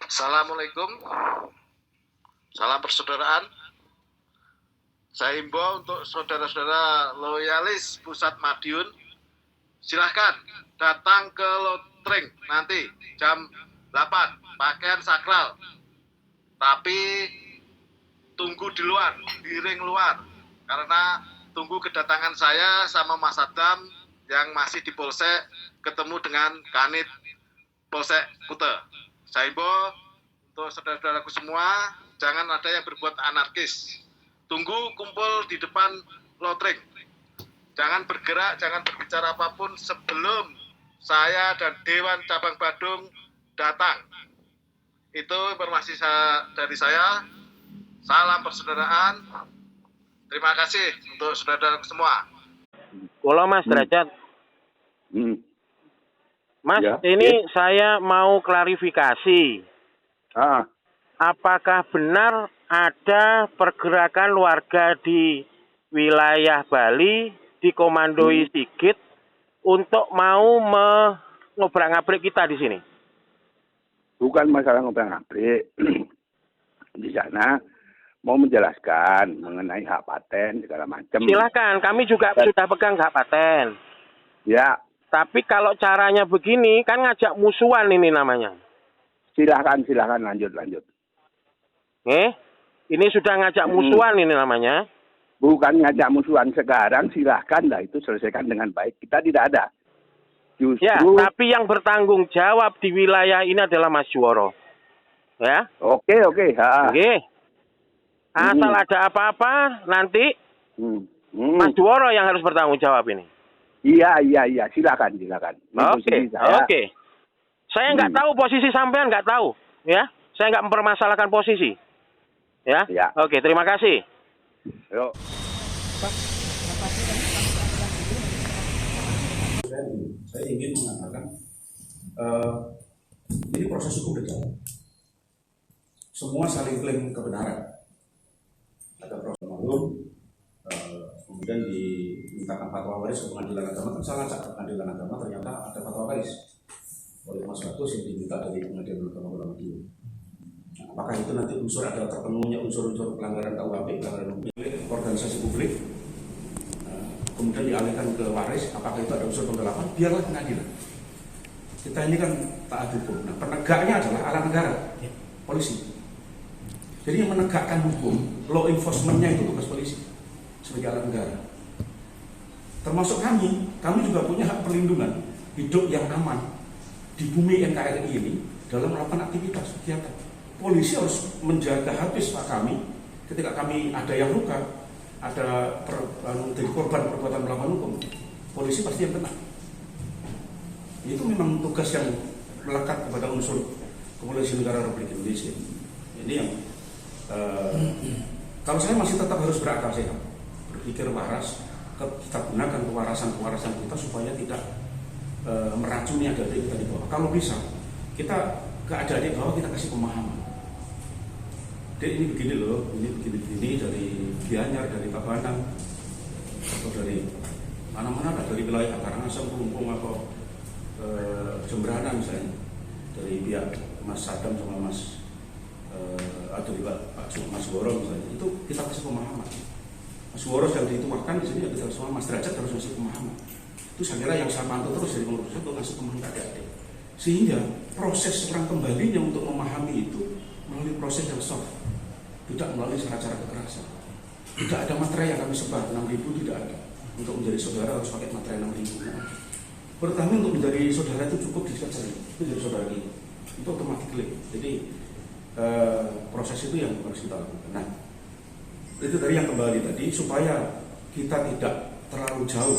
Assalamualaikum, salam persaudaraan. Saya himbau untuk saudara-saudara loyalis Pusat Madiun, silahkan datang ke Lotring nanti jam 8, pakaian sakral. Tapi tunggu di luar, di ring luar, karena tunggu kedatangan saya sama Mas Adam yang masih di Polsek, ketemu dengan Kanit Polsek Kute. Saya himbau untuk saudara-saudaraku semua, jangan ada yang berbuat anarkis. Tunggu kumpul di depan Lotring. Jangan bergerak, jangan berbicara apapun sebelum saya dan Dewan Cabang Badung datang. Itu informasi dari saya. Salam persaudaraan. Terima kasih untuk saudara-saudara semua. Halo Mas Derajat. Mas, ya, ini saya mau klarifikasi. Apakah benar ada pergerakan warga di wilayah Bali dikomandoi Sigit untuk mau ngobrak-ngabrik kita di sini? Bukan masalah ngobrak-ngabrik. Di sana mau menjelaskan mengenai hak paten segala macam. Silakan, kami juga sudah pegang hak paten. Ya. Tapi kalau caranya begini kan ngajak musuhan ini namanya. Silakan lanjut. Ini sudah ngajak musuhan ini namanya. Bukan ngajak musuhan sekarang, silahkan lah itu selesaikan dengan baik. Kita tidak ada. Justru. Ya, tapi yang bertanggung jawab di wilayah ini adalah Mas Juworo. Ya. Oke. Oke. Asal ada apa-apa nanti Mas Juworo yang harus bertanggung jawab ini. Iya. Silakan. Oke. Saya nggak tahu posisi sampean, nggak tahu. Ya. Saya nggak mempermasalahkan posisi. Ya. Oke, terima kasih. Yuk. Saya ingin mengatakan ini proses hukum berjalan. Semua saling klaim kebenaran. Ada proses hukum, kemudian dimintakan fatwa waris ke pengadilan agama. Kan saya ngacak ke pengadilan agama, ternyata ada fatwa waris oleh Mas Bagus yang diminta dari pengadilan agama Kota Madiun. Apakah itu nanti ada terpenuhnya unsur-unsur pelanggaran KUHP, pelanggaran organisasi publik, kemudian dialihkan ke waris, apakah itu ada unsur penggelapan? Biarlah pengadilan. Kita ini kan taat hukum. Nah, penegaknya adalah alat negara, polisi. Jadi yang menegakkan hukum, law enforcement-nya itu tugas polisi sebagai alat negara. Termasuk kami juga punya hak perlindungan hidup yang aman di bumi NKRI ini dalam melakukan aktivitas kegiatan. Polisi harus menjaga habis Pak kami ketika kami ada yang luka, ada jadi korban perbuatan melawan hukum. Polisi pasti yang kena. Itu memang tugas yang melekat kepada unsur kepolisian negara Republik Indonesia. Ini yang kalau saya masih tetap harus berakal sehat, berpikir waras, kita gunakan kewarasan kita supaya tidak meracuni adik-adik kita di bawah. Kalau bisa, kita ke adik-adik bawah kita kasih pemahaman. Dek, ini begini loh, ini begini dari Gianyar, dari Tabanan, atau dari mana-mana, dari wilayah Karangasem, Kelungkung, atau Jembrana misalnya, dari pihak Mas Sadam sama Mas atau juga Mas Woro misalnya, itu kita kasih pemahaman. Mas Woro yang dituakan di sini ya kita semua, Mas Derajat harus kasih pemahaman. Itu saya kira yang saya pantau terus dari pengurus itu ngasih pemahaman ke adik-adik. Sehingga proses orang kembalinya untuk memahami itu melalui proses yang soft, tidak melalui cara-cara kekerasan. Tidak ada materai yang kami sebar, 6.000 tidak ada. Untuk menjadi saudara harus pakai materai 6.000. Pertama untuk menjadi saudara itu cukup disekat itu jadi saudara kita. Itu otomatis. Jadi proses itu yang harus kita lakukan. Nah, itu dari yang kembali tadi supaya kita tidak terlalu jauh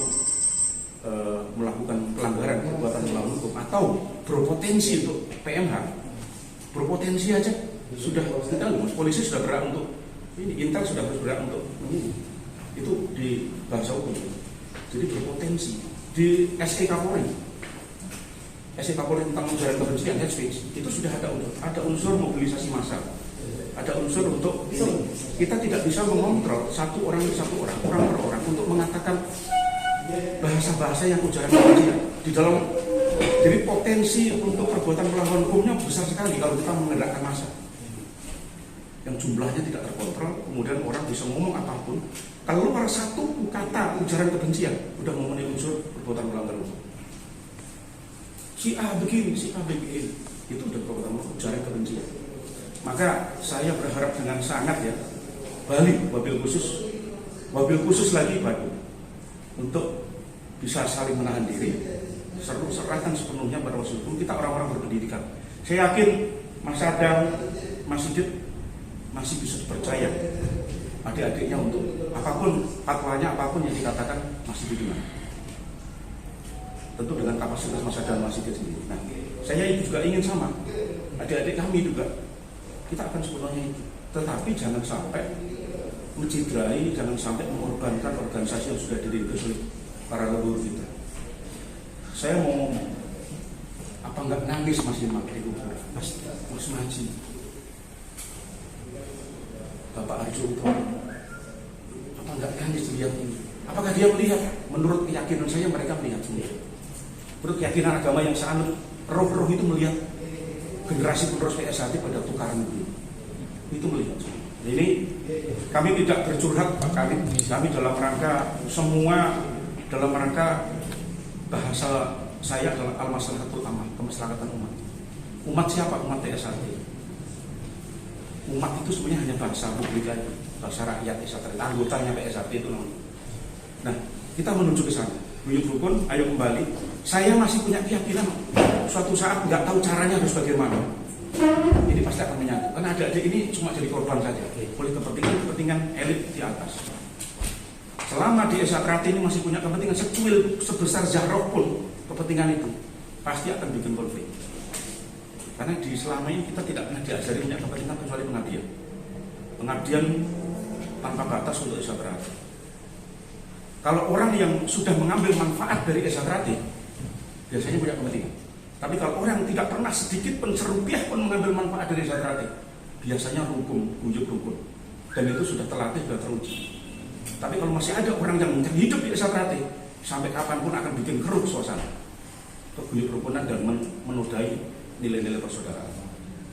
melakukan pelanggaran perbuatan melawan hukum atau berpotensi untuk PMH. Berpotensi aja sudah kita loh, polisi sudah berhak untuk ini, Intel sudah berhak untuk ini. Itu di bahasa hukum. Jadi berpotensi di SE Kapolri tentang ujaran kebencian hate speech itu sudah ada unsur mobilisasi massal, ada unsur untuk ini. Kita tidak bisa mengontrol satu orang per orang untuk mengatakan bahasa-bahasa yang ujaran kebencian di dalam Jadi potensi untuk perbuatan melawan hukumnya besar sekali kalau kita menggerakkan massa yang jumlahnya tidak terkontrol, kemudian orang bisa ngomong apapun, keluar satu kata ujaran kebencian udah memenuhi unsur perbuatan melanggar hukum. Si A begini, si A begini, itu udah perbuatan ujaran kebencian. Maka saya berharap dengan sangat ya, Bali, wabil khusus lagi Bandung, untuk bisa saling menahan diri, serahkan sepenuhnya pada proses hukum. Kita orang-orang berpendidikan. Saya yakin Mas Adam, Mas Sigit masih bisa dipercaya adik-adiknya untuk apapun fatwanya, apapun yang dikatakan masih diterima. Tentu dengan kapasitas Mas Adam, Mas Sigit sendiri. Nah, saya juga ingin sama adik-adik kami juga. Kita akan sepenuhnya itu. Tetapi jangan sampai mencidrai, jangan sampai mengorbankan organisasi yang sudah dirintis oleh para leluhur kita. Saya mau ngomong, apa nggak nangis Mas Imam itu, Mas Maji, Bapak Arjo itu, apa nggak nangis lihat ini? Apakah dia melihat? Menurut keyakinan saya mereka melihat semua. Menurut keyakinan agama yang sangat roh-roh itu melihat generasi penerus PSHT pada tukaran itu melihat semua. Ini kami tidak bercurhat, kami dalam rangka semua dalam rangka bahasa saya adalah al-maslahatul amal, kemaslahatan umat. Umat siapa? Umat PSHT. Umat itu sebenarnya hanya bangsa publik aja, bangsa rakyat PSHT, anggotanya PSHT itu namanya. Nah, kita menuju ke sana. Buyut rukun, ayo kembali. Saya masih punya keyakinan suatu saat nggak tahu caranya harus bagaimana. Ini pasti akan menyatu. Karena adik-adik ini cuma jadi korban saja oleh kepentingan elit di atas. Selama di Esatrati ini masih punya kepentingan secuil sebesar Zahroh pun, kepentingan itu pasti akan bikin konflik. Karena di selama ini kita tidak pernah diajari punya kepentingan kecuali pengabdian. Pengabdian tanpa batas untuk Esatrati. Kalau orang yang sudah mengambil manfaat dari Esatrati, biasanya punya kepentingan. Tapi kalau orang yang tidak pernah sedikit pun serupiah pun mengambil manfaat dari Esatrati, biasanya guyub rukun. Dan itu sudah terlatih, sudah teruji. Tapi kalau masih ada orang yang hidup di Esatrati, sampai kapanpun akan bikin keruh suasana, guyub rukunan dan menodai nilai-nilai persaudaraan.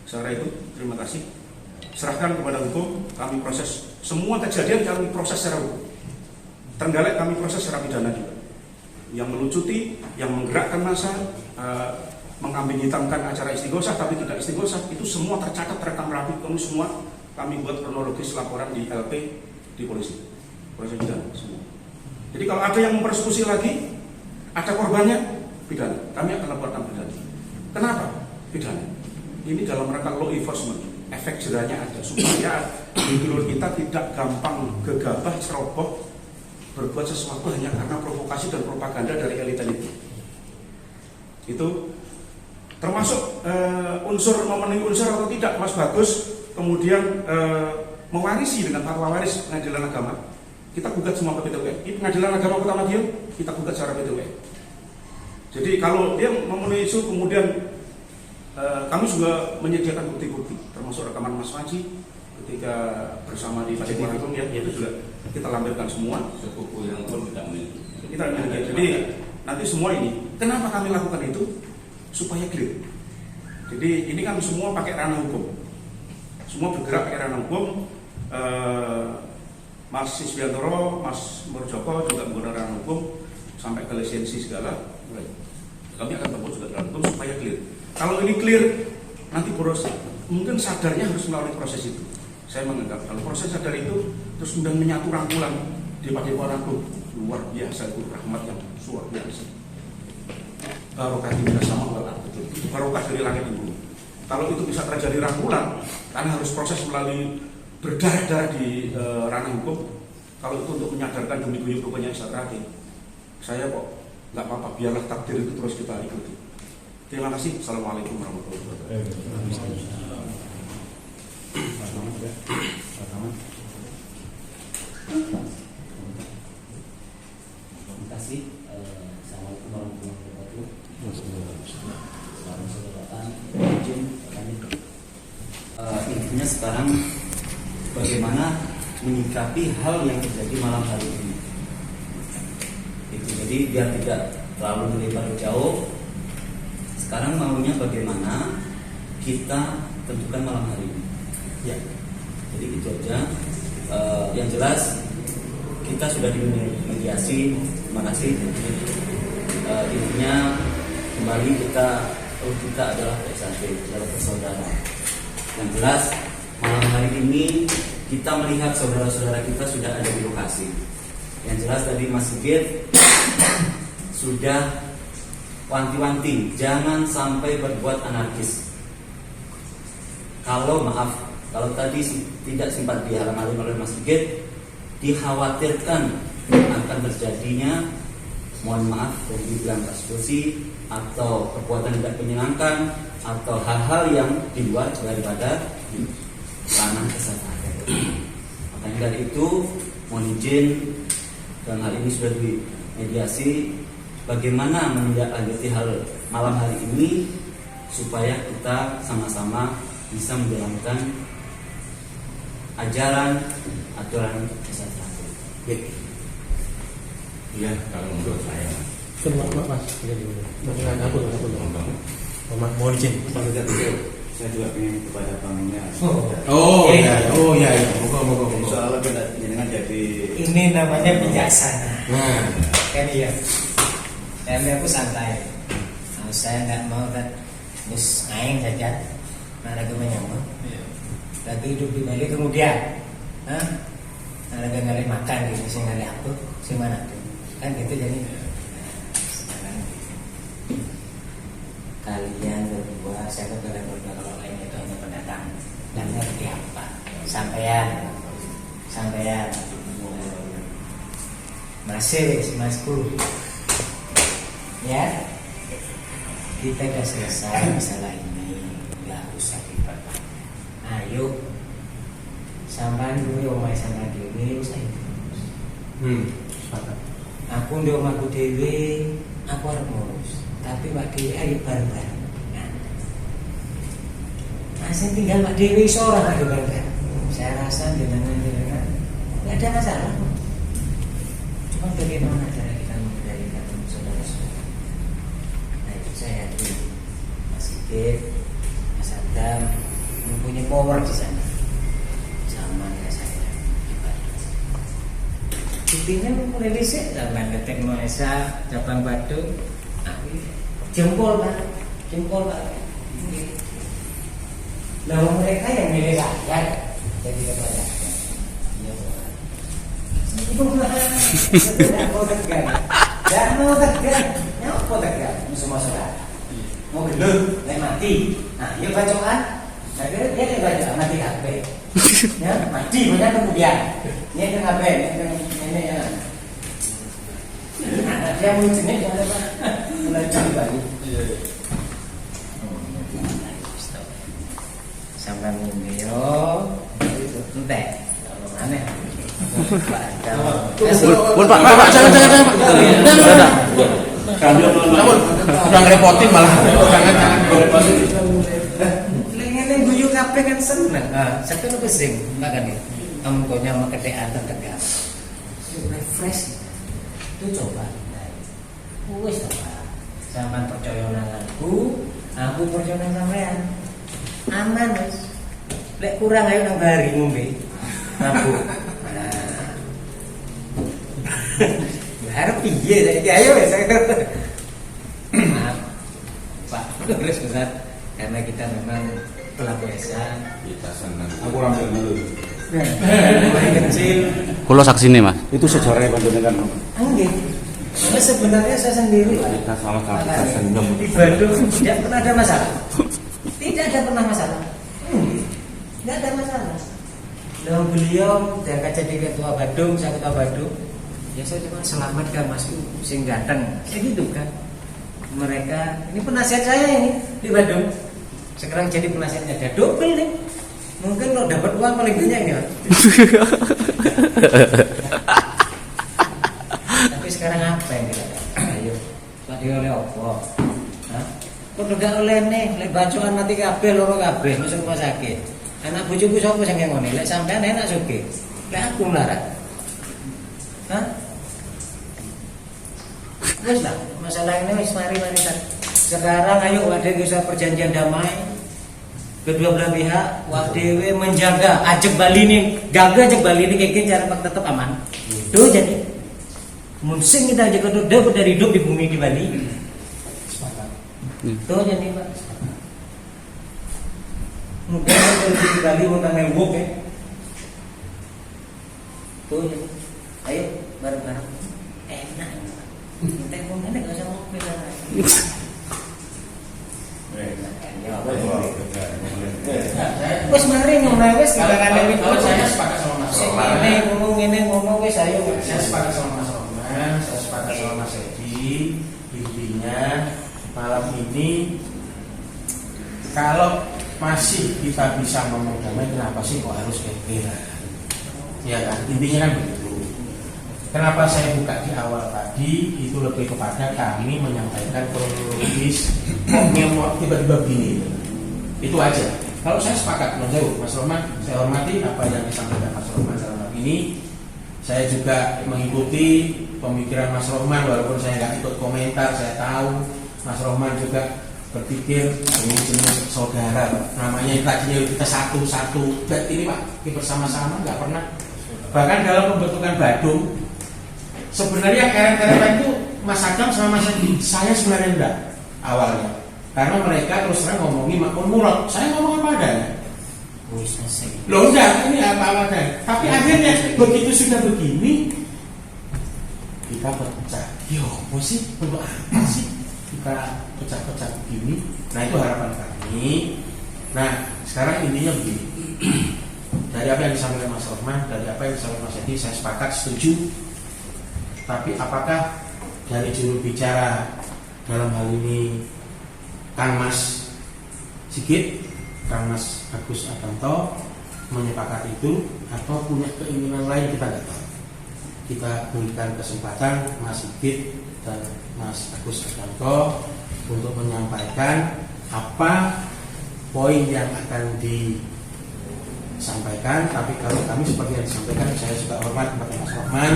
Secara itu, terima kasih. Serahkan kepada hukum, kami proses semua kejadian, kami proses secara hukum. Trenggalek kami proses secara pidana juga. Yang melucuti, yang menggerakkan massa, mengambing hitamkan acara istighosah tapi tidak istighosah, itu semua tercatat, terekam rapi. Kami buat kronologis laporan di LP di polisi. Proses pidana semua. Jadi kalau ada yang mempersekusi lagi, ada korbannya, pidana. Kami akan laporkan pidana. Kenapa? Pidana. Ini dalam rangka law enforcement. Efek jerahnya ada supaya dulur kita tidak gampang gegabah, ceroboh, berbuat sesuatu hanya karena provokasi dan propaganda dari elit itu. Itu termasuk unsur memenuhi unsur atau tidak, Mas Bagus. Kemudian mewarisi dengan fatwa waris pengadilan agama. Kita gugat semua ke PT UN. Ini pengadilan agama Kota Madiun, kita gugat secara PT UN. Jadi kalau dia memenuhi isu, kemudian kami juga menyediakan bukti-bukti, termasuk rekaman Mas Maji ketika bersama di Padepokan Agung, ya itu juga kita lampirkan semua. Sepupu yang pun tidak miliki. Kita miliki. Jadi nanti semua ini, kenapa kami lakukan itu? Supaya clear. Jadi ini kan semua pakai ranah hukum. Semua bergerak pakai ranah hukum. Mas Siswiantoro, Mas Murjoko juga menggunakan ranah hukum sampai ke lisensi segala. Kami akan tempuh juga ranah hukum supaya clear. Kalau ini clear, nanti proses mungkin sadarnya harus melalui proses itu. Saya menganggap kalau proses sadar itu terus kemudian menyatu rangkulan di Padepokan Agung, luar biasa, itu rahmat yang luar biasa. Barokah tidak sama wal betul. Itu barokah dari langit dan bumi. Kalau itu bisa terjadi rangkulan, karena harus proses melalui berdarah-darah di ranah hukum. Kalau itu untuk menyadarkan demi guyub rukunnya Esatrati, saya kok nggak apa-apa, biarlah takdir itu terus kita ikuti. Terima kasih. Assalamualaikum warahmatullahi wabarakatuh. Terima kasih. Assalamualaikum warahmatullahi wabarakatuh. Selamat datang. Intinya sekarang bagaimana menyikapi hal yang terjadi malam hari ini. Jadi biar tidak terlalu melebar jauh, sekarang maunya bagaimana kita tentukan malam hari ini. Ya, jadi itu aja. Yang jelas kita sudah dimediasi. Terima kasih. Intinya kembali kita adalah PSAD, adalah bersaudara. Yang jelas malam hari ini kita melihat saudara-saudara kita sudah ada di lokasi. Yang jelas tadi Mas Sigit sudah wanti-wanti jangan sampai berbuat anarkis. Kalau tadi tidak sempat dihalang-halangi oleh Mas Sigit, dikhawatirkan akan terjadinya, mohon maaf dari dibilang prostitusi atau perbuatan tidak menyenangkan atau hal-hal yang di luar daripada ranah kesehatan. Makanya dari itu mohon izin, dan hal ini sudah dimediasi bagaimana menindaklanjuti hal malam hari ini supaya kita sama-sama bisa menjalankan ajaran aturan kesehatan. Iya, kalau menurut saya. Mohon izin. Saya juga ingin kepada Bangnya. Oh iya. Moga. Soalnya kita jenengan jadi. Ini namanya bijaksana. Nah, Kan iya. Saya aku santai. Kalau saya nggak mau kan, terus aing saja. Nah, lagi menyambut. Lagi hidup di Bali kemudian, nah, lagi ngalih makan gitu, saya ngalih apa, saya mana tuh, kan gitu jadi. Sekarang kalian berdua, saya ke kalian berdua kalau lain itu hanya pendatang, dan ngerti apa? Sampean, masih masku, ya, kita udah selesai masalah ini, nggak usah diperpanjang. Ayo, sampai dulu omah sama dewi, saya terus. Aku di omahku dewi, aku harus ngurus. Tapi Pak Dewi ayo bareng-bareng. Nah, saya tinggal Pak Dewi seorang aja bareng. Saya rasa jenengan nggak ada masalah. Cuma bagaimana cara kita mengendalikan saudara-saudara. Nah, itu saya yakin Mas Sigit, Mas Adam mempunyai power di sana. Sama kayak saya. Buktinya mulai disik dalam ketek Malaysia, cabang Batu, jempol Pak. Nah, mereka yang milih rakyat jadi kepada. Tidak mau tegang. Musuh saudara. Mau gendut, mati. Nah, dia bacokan. Nah, dia baca mati HP. Ya, mati banyak kemudian. Ini yang HP, ini ya. Nah, dia munculnya jangan apa? Melecang lagi. Sampai mundur, entek. Aneh. Pak, jangan. Udah ngerepotin malah. Lengan guyu kabeh kan seneng. Satu lu pesing, makan nih. Kamu konya sama ketean tegak. Refresh. Itu coba. Wes coba. Sampean percaya nang aku percaya nang sampean. Aman wes. Lek kurang ayo nang bari ngombe. Aku. Harap piye saiki ayo wes. Maaf. Pak, terus besar karena kita memang pelaku esa. Kita senang. Aku rampung dulu. Mulai kecil. Kulo saksine, Mas. Itu sejarahnya panjenengan. Nggih. Nah, sebenarnya saya sendiri Kita sama-sama kita senang. di Bandung tidak pernah ada masalah. Tidak ada pernah masalah. Tidak ada masalah. Lalu beliau diangkat jadi ketua Bandung, saya ketua Bandung. Ya saya cuma selamatkan Masku sing ganteng. Saya gitu kan. Mereka ini penasihat saya ini di Bandung. Sekarang jadi penasihatnya ada double nih. Mungkin lo dapat uang paling banyak ya. Tapi sekarang apa yang kita ayo tadi oleh apa? Kok gak oleh nih, lek bacokan mati kabeh loro kabeh masuk rumah sakit. Anak bojoku sapa sing ngene? Lek sampean enak sugih. Lek aku melarat. Wes lah, masalah ini wis mari-mari Sekarang ayo wadewe bisa perjanjian damai. Kedua belah pihak wadewe menjaga ajek Bali ini, gagal ajek Bali ini kayak cara tetap aman. Tuh jadi musim kita aja kedua dari hidup di bumi di Bali. Tuh jadi Pak. Mungkin di Bali mau ngembuk ya. Tuh jadi. Ayo bareng-bareng. Enak. Kita ngomongnya nggak usah ngopi lah. Wes mari ngomong wes kita kan lebih Saya sepakat sama Mas Roman. Ini ngomong wes ayo. Saya sepakat sama Mas Roman, saya sepakat sama Mas Edi. Intinya malam ini kalau masih kita bisa ngomong damai, kenapa sih kok harus geger? Ya kan, intinya kan begitu. Kenapa saya buka di awal tadi itu lebih kepada kami menyampaikan kronologis tiba-tiba begini. Itu aja. Kalau saya sepakat Mas Roman, saya hormati apa yang disampaikan Mas Roman dalam hal ini. Saya juga mengikuti pemikiran Mas Roman walaupun saya nggak ikut komentar. Saya tahu Mas Roman juga berpikir ini jenis saudara, namanya tadinya kita satu-satu. Ini Pak, kita bersama-sama nggak pernah. Bahkan dalam pembentukan Badung sebenarnya keren-keren itu Mas Adam sama Mas Edi. Saya sebenarnya enggak awalnya, karena mereka terus terang ngomongin makmur murad. Saya ngomong apa adanya. Loh enggak, ini apa adanya. Tapi akhirnya begitu sudah begini kita pecah. Yo, apa sih? Untuk apa sih kita pecah-pecah begini? Nah itu harapan kami. Nah sekarang intinya begini. Dari apa yang disampaikan Mas Roman, dari apa yang disampaikan Mas Edi, saya sepakat, setuju. Tapi apakah dari juru bicara dalam hal ini Kang Mas Sigit, Kang Mas Agus Adanto menyepakati itu atau punya keinginan lain, kita nggak tahu. Kita berikan kesempatan Mas Sigit dan Mas Agus Adanto untuk menyampaikan apa poin yang akan disampaikan. Tapi kalau kami seperti yang disampaikan, saya juga hormat kepada Mas Roman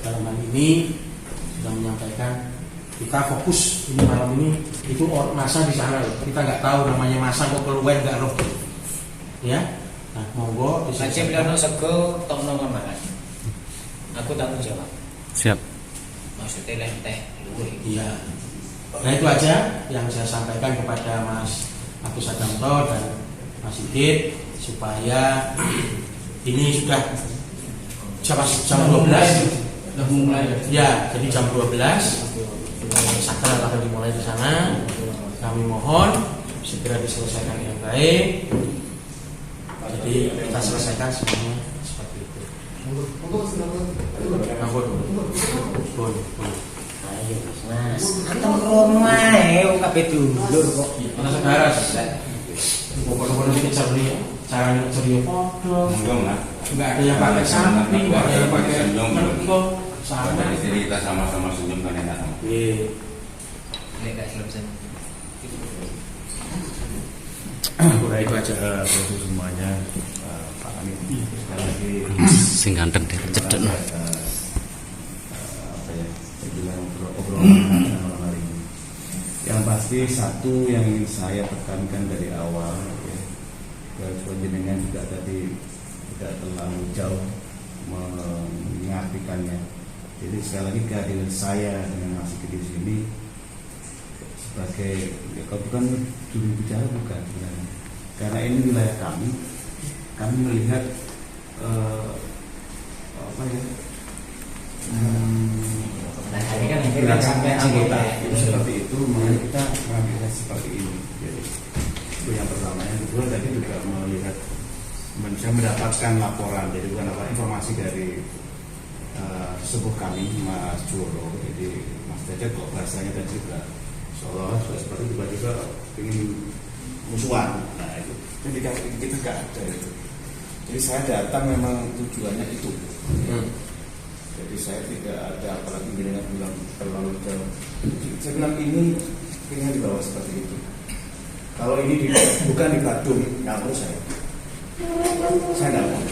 dalam hal ini sudah menyampaikan kita fokus ini malam ini itu masa di sana loh. Kita nggak tahu namanya masa kok keluar nggak roh ya. Nah monggo Aceh bilang sego tokno kemarin. Aku tanggung jawab. Siap. Maksudnya lenteh luwih. Iya. Nah itu aja yang saya sampaikan kepada Mas Agus Adanto dan Mas Sigit supaya ini sudah jam 12. Sudah mulai ya, jadi jam 12 sakral akan dimulai di sana. Kami mohon segera diselesaikan dengan baik. Jadi kita selesaikan semuanya seperti itu. Ayo Mas, antum rumah kabeh dulur kok. Ana saudara. Pokoknya kita cari cara ceria podo. Enggak ada yang pakai samping, enggak ada yang pakai mergo. Sama Jadi kita sama-sama senyum kan enak. Iya. Enggak selesai. Kurang itu aja untuk semuanya Pak Amin. Sekali lagi Sing ganteng deh cedek. Apa ya? Saya bilang obrolan malam hari ini. Yang pasti satu yang ingin saya tekankan dari awal ya, jenengan juga tadi tidak terlalu jauh mengartikannya. Jadi sekali lagi kehadiran saya dengan Mas Sigit di sini sebagai kalau bukan juru bicara bukan sebenarnya. Karena ini wilayah kami melihat apa ya? Ini kan yang sampai anggota itu seperti itu, makanya kita mengambil seperti ini. Jadi itu yang pertama. Yang kedua tadi juga melihat saya mendapatkan laporan, jadi bukan apa informasi dari sepuh kami Mas Joro, jadi Mas Dajat kok bahasanya tadi juga seolah seperti tiba-tiba ingin musuhan. Nah itu ketika kita nggak ada itu. Jadi saya datang memang tujuannya itu. Jadi saya tidak ada apalagi dengan bilang terlalu jauh. Saya bilang ini ingin dibawa seperti itu. Kalau ini bukan di Badung, nggak perlu saya nggak mau.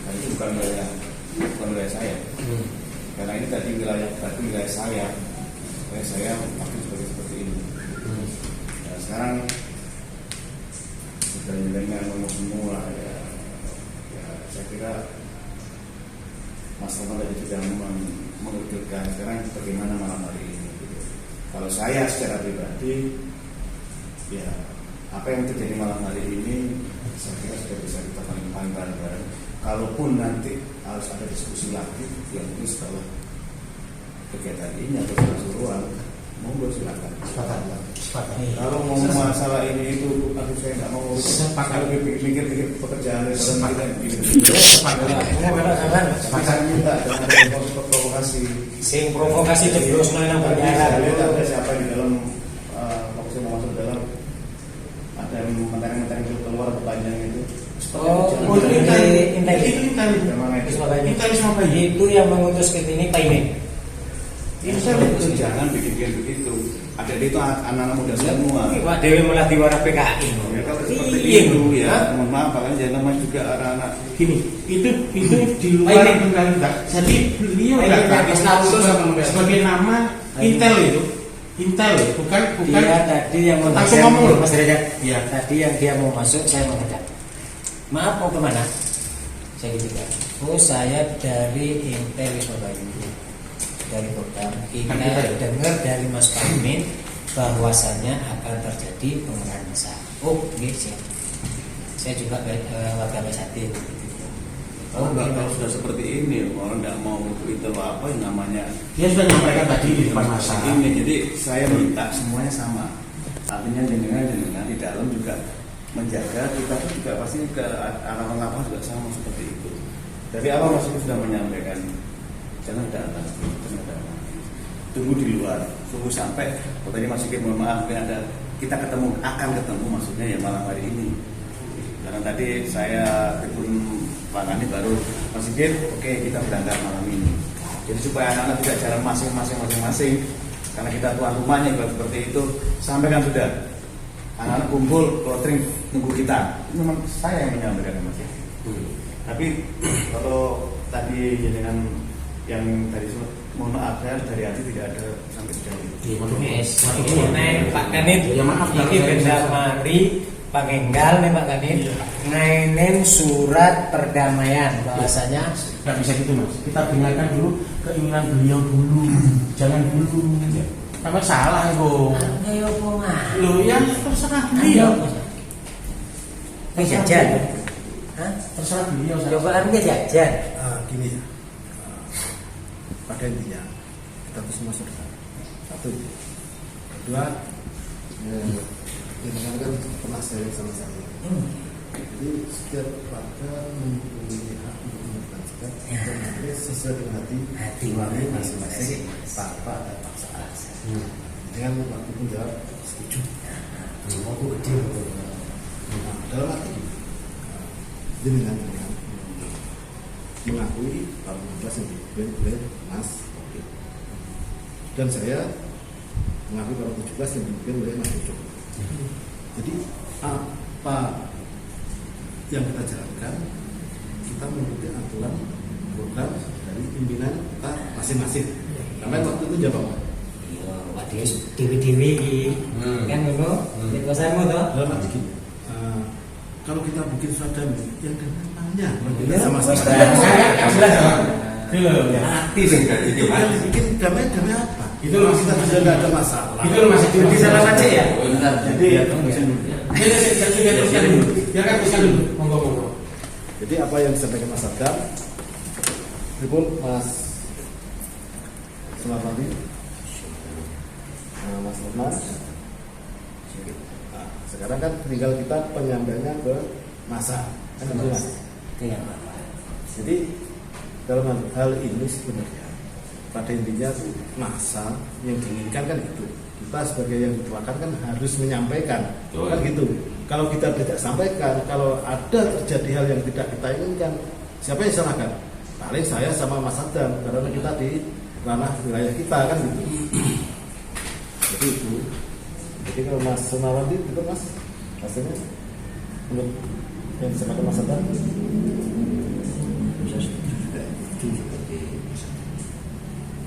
Karena itu bukan wilayah saya. Karena ini tadi wilayah Badung, wilayah saya pakai seperti ini. sekarang sudah mendengar ngomong semua ya, saya kira Mas Roman tadi sudah mengucapkan sekarang bagaimana malam hari ini gitu. Kalau saya secara pribadi ya apa yang terjadi malam hari ini saya kira sudah bisa kita paling bareng-bareng. Kalaupun nanti harus ada diskusi lagi yang mungkin setelah kegiatan ini atau suruhan, monggo silakan. Kalau mau masalah ini itu, aku saya nggak mau mikir pekerjaan kita minta jangan provokasi. Sing provokasi terus nang perkara. Ada siapa di dalam fokus mau masuk dalam ada yang mentang-mentang itu keluar panjang itu. Itu yang mengutus ke sini Pak Imen. Itu jangan bikin begitu. Ada itu anak-anak muda semua. Pak Dewi malah diwara PKI. Ya, kalau seperti itu ya, mohon maaf, makanya jangan namanya juga anak-anak Gini, itu di luar kita. Jadi beliau datang sebagai nama Intel itu. Intel bukan Dia tadi yang mau langsung ngomong Mas Derajat. Ya. Tadi yang dia mau masuk saya menghadap. Maaf mau kemana? Saya gitu kan. Oh saya dari Intel Surabaya. Dari program kita dengar dari Mas Pamin bahwasannya akan terjadi pengerahan massa. Oh, ini siap. Saya juga warga Besati. kalau sudah seperti ini, orang tidak mau itu apa yang namanya. Dia sudah menyampaikan tadi di depan masa. Ini jadi saya minta semuanya sama. Artinya dengan di dalam juga menjaga kita pun juga pasti ke arah lapangan juga sama seperti itu. Tapi apa maksudnya sudah menyampaikan jangan datang, tunggu di luar, tunggu sampai tadi Mas Sigit mohon maaf kita akan ketemu maksudnya ya malam hari ini. Karena tadi saya telepon Pak Kani baru Mas Sigit, oke, kita berangkat malam ini. Jadi supaya anak-anak tidak jalan masing-masing karena kita tuan rumahnya juga seperti itu. Sampaikan sudah anak-anak kumpul, clothing tunggu kita. Itu memang saya yang menyampaikan Mas Sigit. Tapi kalau tadi dengan yang tadi mohon maaf saya dari hati tidak ada sampai sejauh itu. Pak Kanit, ya maaf ini benda mari pangenggal nih Pak Kanit, ngainin surat perdamaian bahwasanya nggak bisa gitu Mas. Kita dengarkan dulu keinginan beliau dulu, jangan dulu. Apa salah kok? ayo pongan. Lo yang terserah beliau. Jajan. Hah? Terserah beliau. Cobaan dia jajan. Gini ya, pada intinya kita harus masuk satu, kedua kita kan pernah sharing sama saya. Jadi setiap warga mempunyai hak untuk menentukan dan sesuai dengan hati masing-masing tanpa ada paksaan. Dengan waktu pun jawab setuju. Waktu kecil betul. Dalam arti dengan mengakui tahun 16 yang dipimpin oleh Mas Oki. Dan saya mengakui tahun 17 yang dipimpin oleh Mas Ucok. Jadi apa yang kita jalankan, kita mengikuti aturan program dari pimpinan kita masing-masing. Karena waktu itu jawab Iya, waduh dewi-dewi kan ngono. Nek kosamu to? dalam arti gini, kalau kita bikin surat damai yang damainya sama-sama Hati sih yang bikin damai apa? Itu kita sudah tidak ada masalah. Itu masih Di salah baca ya? Jadi ya teruskan dulu. Monggo. Jadi apa yang disampaikan Mas Sadam, Tribun Mas Sumarmadi, Mas Norman. Nah, sekarang kan tinggal kita penyampaiannya ke masa, kan gitu, Mas? Jadi dalam hal ini sebenarnya pada intinya masa yang diinginkan kan itu. Kita sebagai yang dituakan kan harus menyampaikan, kan gitu. Kalau kita tidak sampaikan, kalau ada terjadi hal yang tidak kita inginkan, siapa yang salahkan? Paling saya sama Mas Adam, karena kita di ranah wilayah kita kan gitu. Jadi itu. Jadi kalau Mas Sunawandi itu Mas, hasilnya menurut yang disampaikan Mas Adam,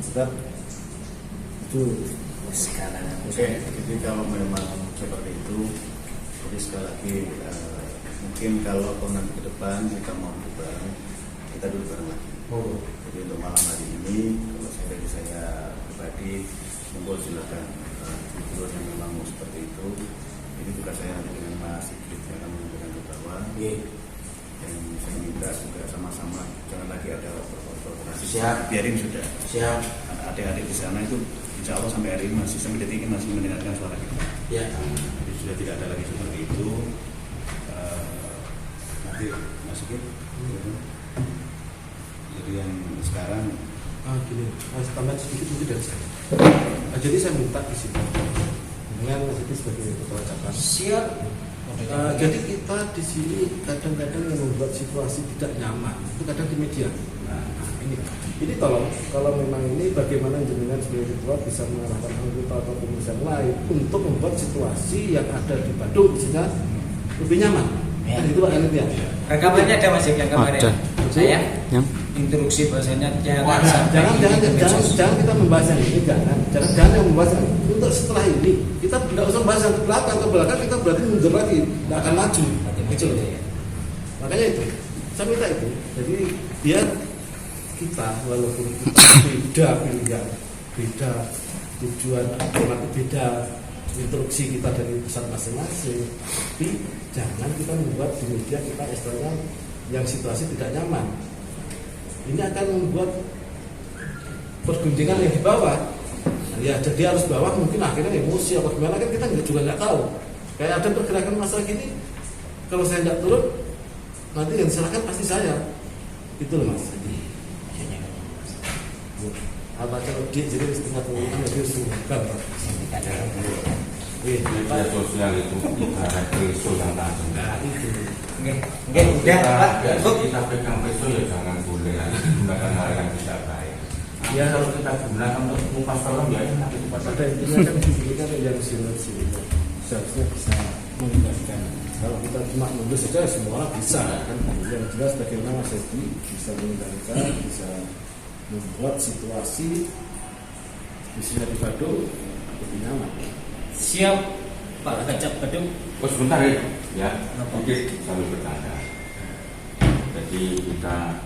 Sedap itu sekarang. Oke, jadi kalau memang seperti itu, jadi sekali lagi mungkin kalau nanti ke depan kita mau berubah, kita dulu bareng lagi. Jadi untuk malam hari ini, kalau saya pribadi, monggo silakan jujur yang memang mau seperti itu. Ini juga saya nanti dengan Mas Sigit yang akan menyampaikan ke bawah. Dan saya minta juga sama-sama jangan lagi ada provokasi. Siap. Biarin sudah. Siap. Adik-adik di sana itu insya Allah sampai hari ini sampai detik ini masih mendengarkan suara kita. Ya. Jadi sudah tidak ada lagi seperti itu. Nanti Mas Sigit. Jadi yang sekarang gini, Mas tambah sedikit mungkin dari saya. Jadi saya minta di sini dengan Mas Sigit sebagai ketua cabang. Siap. Jadi kita di sini kadang-kadang yang membuat situasi tidak nyaman itu kadang di media. Nah, ini tolong kalau memang ini bagaimana jenengan sebagai ketua bisa mengarahkan anggota atau pengurus yang lain untuk membuat situasi yang ada di Badung bisa lebih nyaman. Ya. Itu Pak Elit ya. Rekamannya ada Mas yang kemarin. Saya instruksi bahasanya jangan kita membahas yang ini, jangan yang membahas yang ini. Untuk setelah ini kita tidak usah membahas yang ke belakang kita berarti mundur lagi, tidak akan maju. Gitu. Makanya itu saya minta itu. Jadi biar kita walaupun kita beda pilihan, beda tujuan, beda instruksi kita dari pusat masing-masing, tapi jangan kita membuat di media kita istilahnya yang situasi tidak nyaman. Ini akan membuat pergunjingan yang di bawah. Ya jadi harus bawah mungkin akhirnya emosi apa gimana kan kita juga nggak tahu. Kayak ada pergerakan masalah gini, kalau saya nggak turun nanti yang disalahkan pasti saya. Itu loh Mas. Apa kalau dia jadi setengah pengumuman dia sudah media sosial itu ibarat pisau yang tajam. Enggak, udah Pak. Kita pegang pisau ya jangan boleh menggunakan hal yang tidak baik. Ya kalau kita gunakan untuk mengupas tolong ya enak itu pada intinya kan ini kan yang sinergi seharusnya bisa mengendalikan. Kalau kita cuma nunggu saja semua orang bisa kan. Yang jelas bagaimana Mas Edi bisa mengendalikan, bisa membuat situasi di sini di Badung lebih nyaman. Siap Pak Kacap Badung. Oh sebentar ya, sedikit sambil bertanya. Jadi kita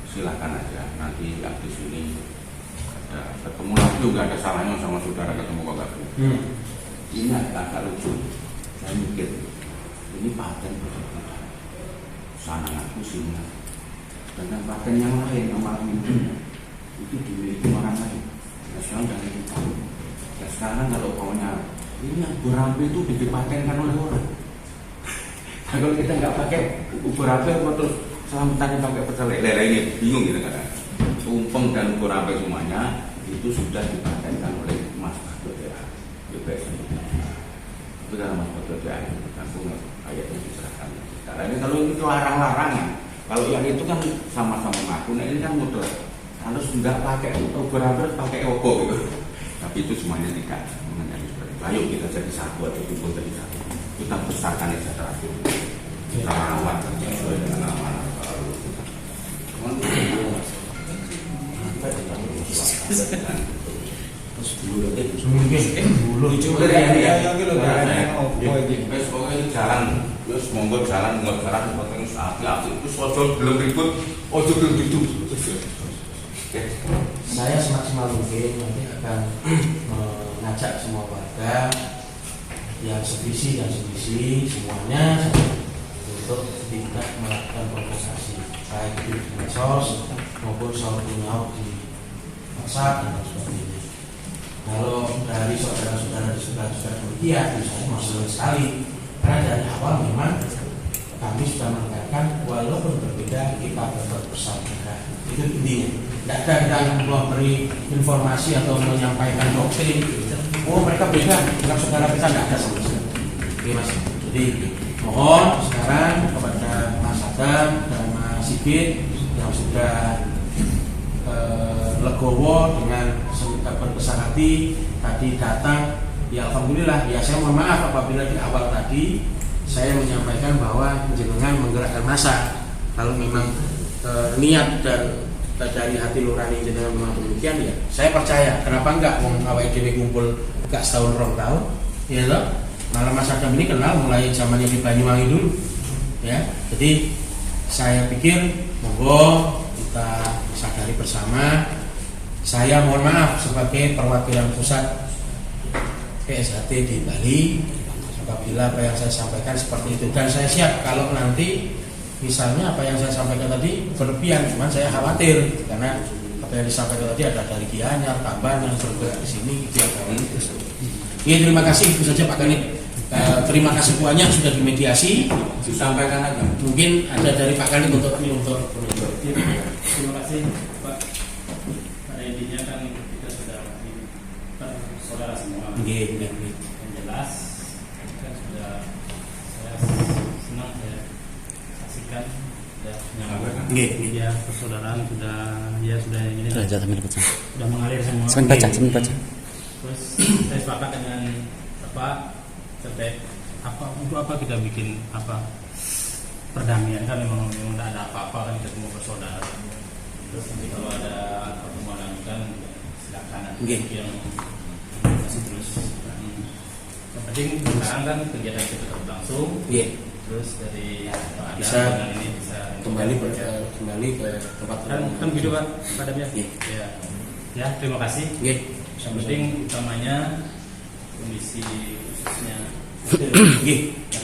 silakan aja nanti di sini ada ketemu lagi nggak ada salahnya sama saudara ketemu kok nggak. Ini agak lucu. Saya mikir ini paten bersangkutan. Sana aku sini. Dengan paten yang lain yang malam ini itu dimiliki orang lain. Nah, sekarang jangan kita. Ya sekarang kalau kaunya ini ubur api itu dipatenkan oleh orang. Kalau kita nggak pakai ubur api apa terus selamatan pakai pecel lele ini bingung gitu kan? Tumpeng dan ubur api semuanya itu sudah dipatenkan oleh Mas Badodea. Tapi kalau Mas Badodea itu langsung ayatnya diserahkan. Karena ini kalau itu larang-larang ya. Kalau yang itu kan sama-sama ngaku, nah ini kan mudah. Harus nggak pakai ubur api, pakai opo gitu. Tapi itu semuanya tidak mengenai seperti itu. Ayo kita jadi satu atau kumpul jadi satu. Kita besarkan secara itu. Kita rawat sesuai dengan amanah baru. Terus dulu jalan, terus monggo jalan, seperti hati-hati. Terus ojo belum ribut, ojo belum hidup. Saya semaksimal mungkin nanti akan mengajak semua warga yang sevisi dan sevisi semuanya untuk tidak melakukan provokasi baik di medsos maupun soal punya di WhatsApp dan sebagainya. Kalau dari saudara-saudara di sebelah demikian, saya masih sekali karena dari awal memang kami sudah mengatakan walaupun berbeda kita tetap bersama. Itu intinya. Tidak ada kita memberi informasi atau menyampaikan doktrin. Oh mereka beda dengan saudara kita, tidak ada sama sekali. Oke Mas. Jadi mohon sekarang kepada Mas Adam dan Mas Sigit yang sudah legowo dengan berbesar hati tadi datang. Ya alhamdulillah. Ya saya mohon maaf apabila di awal tadi saya menyampaikan bahwa jenengan menggerakkan massa. Kalau memang niat dan dari hati nurani jenengan memang demikian ya saya percaya. Kenapa enggak wong awake dhewe kumpul gak setahun 2 tahun ya toh. Malah Mas Adam ini kenal mulai zamannya di Banyuwangi dulu ya. Jadi saya pikir monggo kita sadari bersama. Saya mohon maaf sebagai perwakilan pusat PSHT di Bali apabila apa yang saya sampaikan seperti itu, dan saya siap kalau nanti misalnya apa yang saya sampaikan tadi berlebihan, cuman saya khawatir karena apa yang disampaikan tadi ada dari Gianyar, Tabanan, surga di sini gitu ya. Iya, terima kasih itu saja Pak Kanit. Terima kasih banyak sudah dimediasi. Disampaikan aja. Mungkin ada dari Pak Kanit untuk Terima kasih Pak. Pada intinya kan kita sudah saudara semua. Yang jelas kan sudah saya senang ya saksikan ya persaudaraan sudah ini sudah mengalir semua. Baca. Terus saya sepakat dengan terkait untuk apa kita bikin perdamaian, kan memang tidak ada apa-apa kan, kita semua bersaudara. Terus nanti kalau ada pertemuan lanjutan silakan yang masih terus. Yang penting sekarang kan kegiatan kita tetap berlangsung. Terus dari bisa ini bisa kembali ke tempat kan gitu Pak padamnya. Ya terima kasih. Yang penting utamanya kondisi khususnya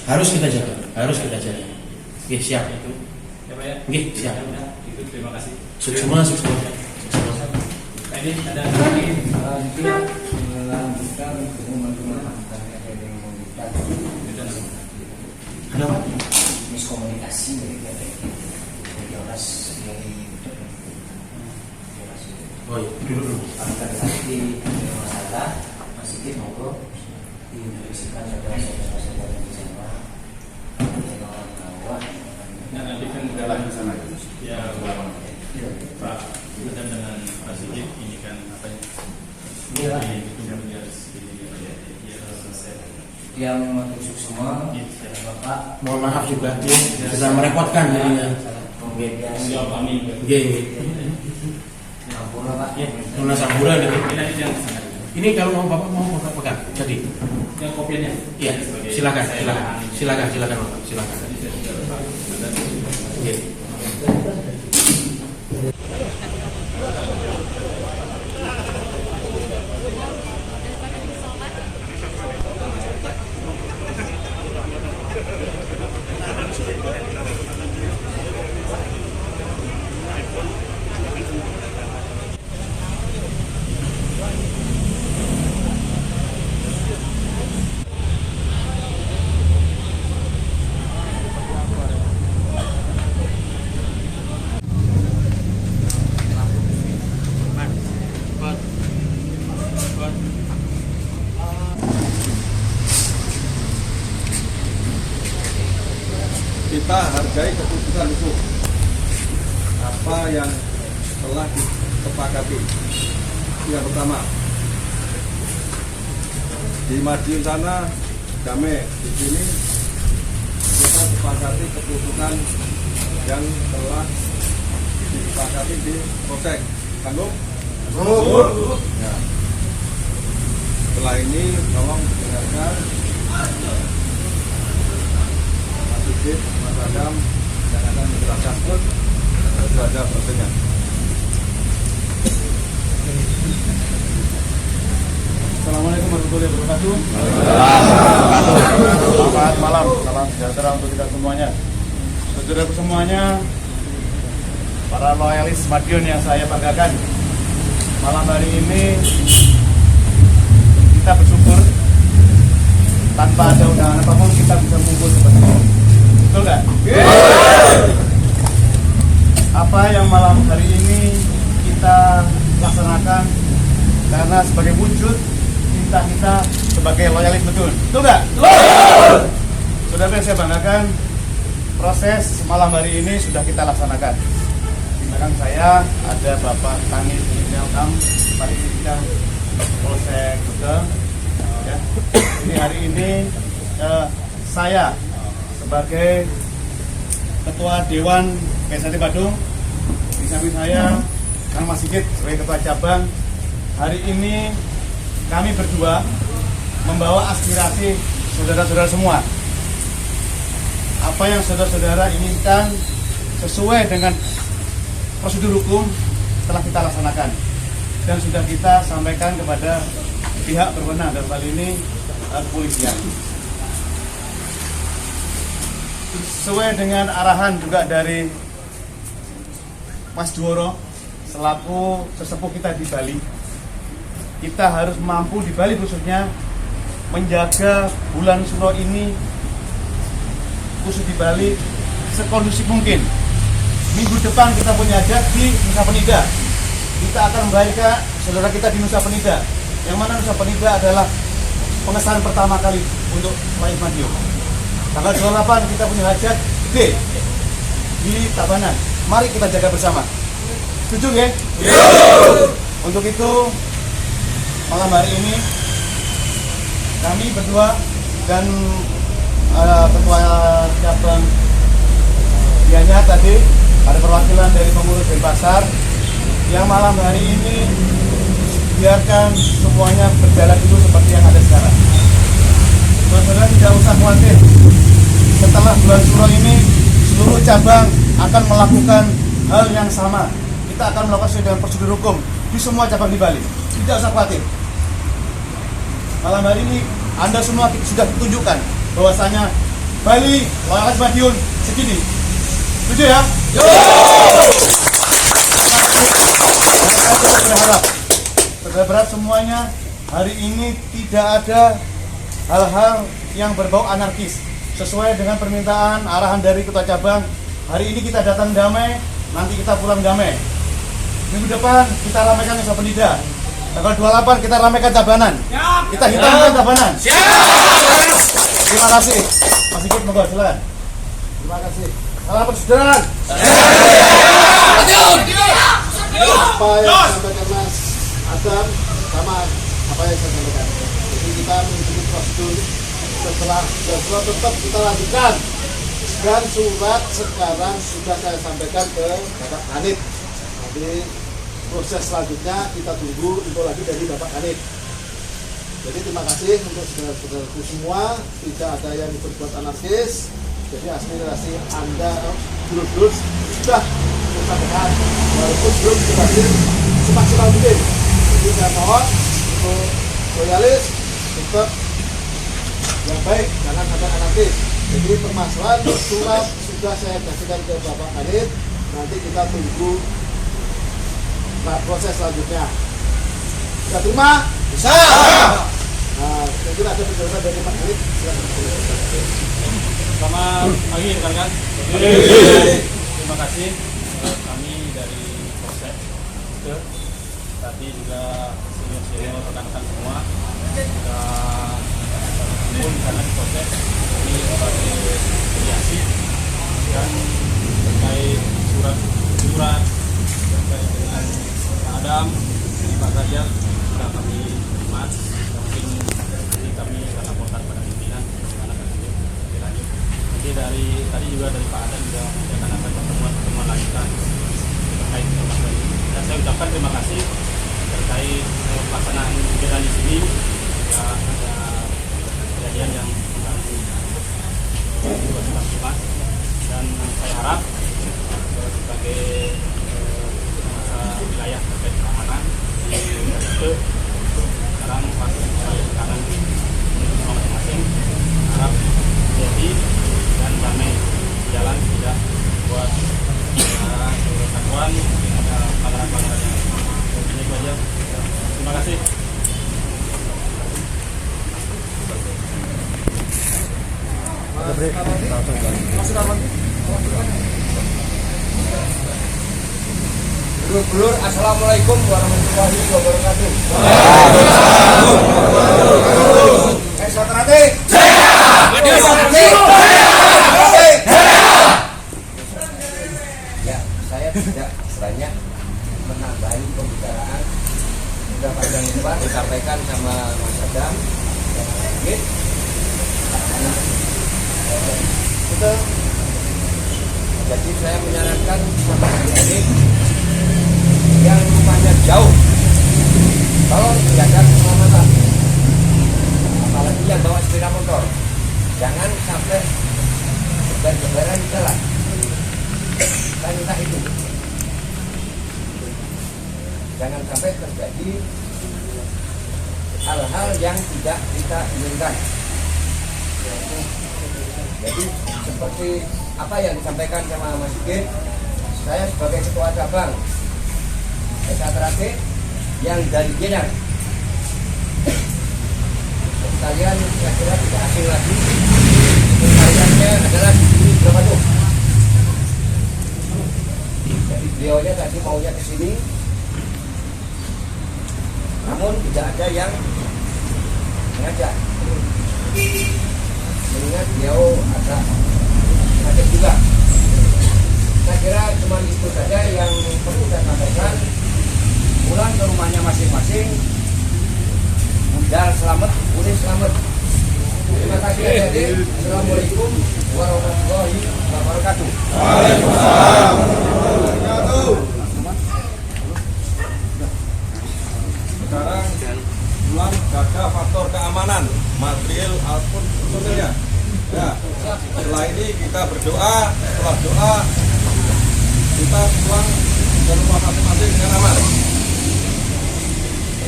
harus kita jaga. Siap itu ya Pak ya. Siap. Itu terima kasih. Semua. Ini ada lagi melanjutkan hubungan antara yang membuka ada apa? miskomunikasi dari Jonas dari dulu antara tadi ada masalah masih kita ngobrol diinstruksikan saudara-saudara di sana orang Jawa. Nanti kan dalam sana ya Pak kita dengan Pak Sigit ini kan apa ya yang masuk semua Bapak mohon maaf juga sudah merepotkan jadinya. Jawab kami. Sampura Pak. Lunas Sampura ini kalau mau Bapak mau pegang jadi yang kopiannya. Iya, silakan Bapak, silakan. Kita hargai keputusan itu apa yang telah disepakati. Yang pertama, di Madiun sana damai, di sini kita sepakati keputusan yang telah disepakati di Polsek. Sanggup? Ya. Setelah ini tolong dengarkan Mas Adam yang akan menjelaskan ada pertanyaan. Assalamualaikum warahmatullahi wabarakatuh. Selamat malam, salam sejahtera untuk kita semuanya. Saudaraku semuanya, para loyalis Madiun yang saya banggakan, malam hari ini kita bersyukur tanpa ada undangan apapun kita bisa kumpul seperti ini. Betul nggak? Apa yang malam hari ini kita laksanakan karena sebagai wujud cinta kita sebagai loyalis betul. Betul nggak? Saudara yang saya banggakan, proses malam hari ini sudah kita laksanakan. Di belakang saya ada Bapak Kanit Melkam, Parisitika, Polsek Betul. Ya. Ini hari ini saya sebagai Ketua Dewan PSHT Badung, di samping saya Kang Mas Sigit sebagai Ketua Cabang, hari ini kami berdua membawa aspirasi saudara-saudara semua. Apa yang saudara-saudara inginkan sesuai dengan prosedur hukum telah kita laksanakan dan sudah kita sampaikan kepada pihak berwenang, dalam hal ini kepolisian. Sesuai dengan arahan juga dari Mas Duoro selaku sesepuh kita di Bali, kita harus mampu di Bali khususnya menjaga bulan Suro ini khusus di Bali sekondusif mungkin. Minggu depan kita punya hajat di Nusa Penida. Kita akan membahagiakan saudara kita di Nusa Penida, yang mana Nusa Penida adalah pengesahan pertama kali untuk Wayang Madiun. Tanggal 28 kita punya hajat D di Tabanan. Mari kita jaga bersama. Setuju ya? Untuk itu malam hari ini kami berdua dan Ketua Cabang Gianyar tadi ada perwakilan dari pengurus Denpasar yang malam hari ini biarkan semuanya berjalan dulu seperti yang ada sekarang. Saudara tidak usah khawatir. Setelah bulan Suro ini seluruh cabang akan melakukan hal yang sama. Kita akan melakukan sesuai dengan prosedur hukum di semua cabang di Bali. Tidak usah khawatir. Malam hari ini Anda semua sudah tunjukkan bahwasanya Bali Loyalis Madiun segini. Setuju ya? Saya berharap semuanya hari ini tidak ada hal-hal yang berbau anarkis. Sesuai dengan permintaan arahan dari Ketua Cabang, hari ini kita datang damai, nanti kita pulang damai. Minggu depan kita ramaikan Nusa Penida. Tanggal 28 kita ramaikan Tabanan. Kita hitamkan Tabanan. Terima kasih. Mas Sigit, monggo silakan. Terima kasih. Salam persaudaraan. Apa yang disampaikan Mas Adam sama apa yang saya sampaikan. Jadi kita mengikuti prosedur. Setelah tetap kita lanjutkan. Dan surat sekarang sudah saya sampaikan ke Bapak Kanit. Nanti proses selanjutnya kita tunggu info lagi dari Bapak Kanit. Jadi terima kasih untuk saudara-saudaraku semua. Tidak ada yang berbuat anarkis. Jadi aspirasi Anda dulur-dulur sudah tersampaikan walaupun belum berhasil semaksimal mungkin. Jadi saya mohon untuk loyalis tetap yang baik, jangan sampai anarkis. Jadi permasalahan surat sudah saya kasihkan ke Bapak Kanit. Nanti kita tunggu proses selanjutnya. Bisa terima? Bisa. Nah, mungkin ada penjelasan dari Pak Kanit. Selamat pagi rekan-rekan. Terima kasih kami dari Polsek. Tadi juga senior rekan-rekan semua pun karena di Polsek kami sebagai mediasi dan terkait surat terkait dengan Pak Adam, Pak Ganjar sudah kami terima. Mungkin nanti kami akan laporkan pada pimpinan bagaimana nanti lanjut. Nanti dari tadi juga dari Pak Adam juga akan ada pertemuan lanjutan terkait masalah ini. Dan saya ucapkan terima kasih terkait pelaksanaan kegiatan di sini. Ya, ada kejadian yang mengganggu ketertiban dan saya harap sebagai wilayah terkait keamanan di itu sekarang sekarang masing-masing harap jadi dan damai jalan tidak buat kesatuan mungkin ada pelanggaran yang ini saja. Terima kasih. Dulur-dulur, assalamualaikum warahmatullahi wabarakatuh. Satrate. Ya, saya tidak banyak menambahi pembicaraan. Sudah panjang lebar disampaikan sama Mas Adam dan Mas Sigit. Jadi saya menyarankan sama ini yang rumahnya jauh, tolong jaga keselamatan, apalagi yang bawa sepeda motor, jangan sampai berlebaran di jalan. Saya minta itu, jangan sampai terjadi hal-hal yang tidak kita inginkan. Jadi seperti apa yang disampaikan sama Mas Sigit, saya sebagai ketua cabang SATRAC yang dari Jeddah, kalian kira-kira tidak asing lagi, kaliannya adalah di sini Brebes. Jadi beliaunya tadi maunya ke sini, namun tidak ada yang mengajak. Mengingat beliau agak sakit juga. Saya kira cuma itu saja yang perlu saya sampaikan. Pulang ke rumahnya masing-masing, budal selamat, boleh selamat. Terima kasih hadir. Assalamualaikum warahmatullahi wabarakatuh. Waalaikumsalam warahmatullahi wabarakatuh. Sekarang pulang jaga faktor keamanan material ataupun personilnya. Ya, setelah ini kita berdoa, setelah doa kita pulang ke rumah masing-masing dengan aman.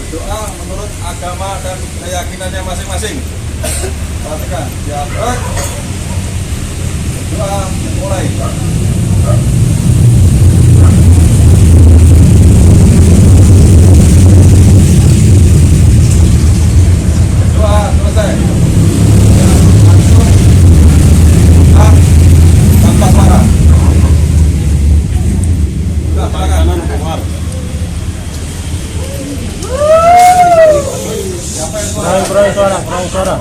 Berdoa menurut agama dan keyakinannya masing-masing. Perhatikan, siap, berdoa mulai. Berdoa selesai. Tanpa suara. Sudah tangan keluar. Siapa yang suara? Kurang suara.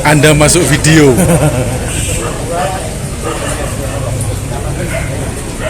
Anda masuk video.